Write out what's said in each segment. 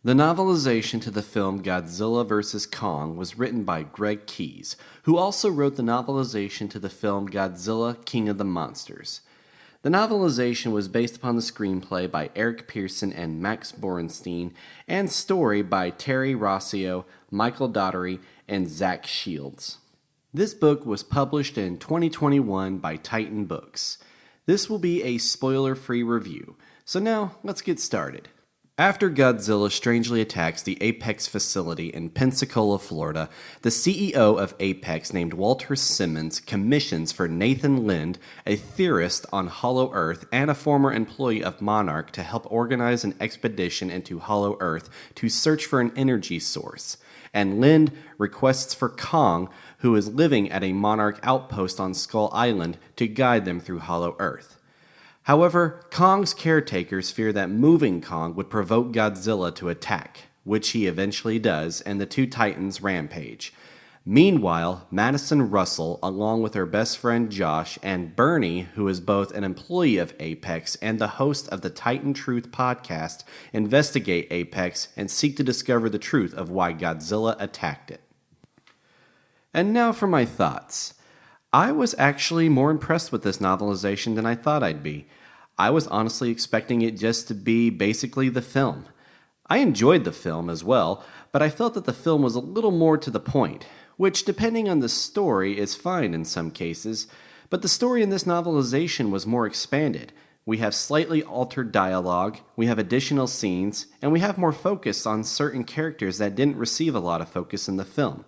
The novelization to the film Godzilla vs. Kong was written by Greg Keyes, who also wrote the novelization to the film Godzilla King of the Monsters. The novelization was based upon the screenplay by Eric Pearson and Max Borenstein, and story by Terry Rossio, Michael Daugherty, and Zach Shields. This book was published in 2021 by Titan Books. This will be a spoiler-free review, so now let's get started. After Godzilla strangely attacks the Apex facility in Pensacola, Florida, the CEO of Apex named Walter Simmons commissions for Nathan Lind, a theorist on Hollow Earth and a former employee of Monarch, to help organize an expedition into Hollow Earth to search for an energy source. And Lind requests for Kong, who is living at a Monarch outpost on Skull Island, to guide them through Hollow Earth. However, Kong's caretakers fear that moving Kong would provoke Godzilla to attack, which he eventually does, and the two titans rampage. Meanwhile, Madison Russell, along with her best friend Josh, and Bernie, who is both an employee of Apex and the host of the Titan Truth podcast, investigate Apex and seek to discover the truth of why Godzilla attacked it. And now for my thoughts. I was actually more impressed with this novelization than I thought I'd be. I was honestly expecting it just to be basically the film. I enjoyed the film as well, but I felt that the film was a little more to the point, which, depending on the story, is fine in some cases, but the story in this novelization was more expanded. We have slightly altered dialogue, we have additional scenes, and we have more focus on certain characters that didn't receive a lot of focus in the film.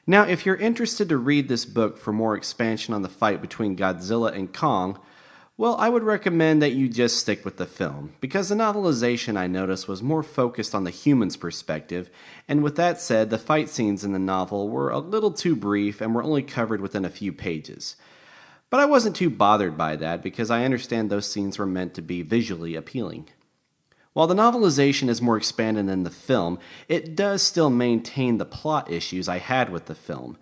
Now, if you're interested to read this book for more expansion on the fight between Godzilla and Kong, well, I would recommend that you just stick with the film, because the novelization, I noticed, was more focused on the human's perspective, and with that said, the fight scenes in the novel were a little too brief and were only covered within a few pages. But I wasn't too bothered by that, because I understand those scenes were meant to be visually appealing. While the novelization is more expanded than the film, it does still maintain the plot issues I had with the film.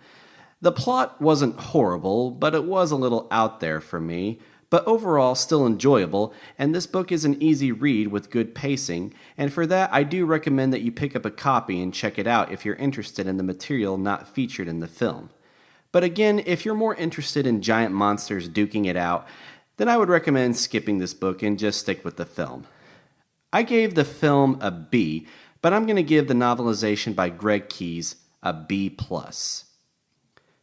The plot wasn't horrible, but it was a little out there for me, but overall still enjoyable, and this book is an easy read with good pacing, and for that I do recommend that you pick up a copy and check it out if you're interested in the material not featured in the film. But again, if you're more interested in giant monsters duking it out, then I would recommend skipping this book and just stick with the film. I gave the film a B, but I'm going to give the novelization by Greg Keyes a B+.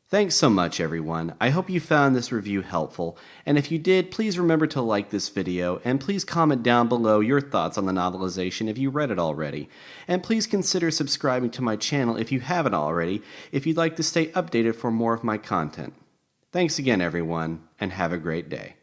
Thanks so much, everyone. I hope you found this review helpful, and if you did, please remember to like this video, and please comment down below your thoughts on the novelization if you read it already. And please consider subscribing to my channel if you haven't already, if you'd like to stay updated for more of my content. Thanks again, everyone, and have a great day.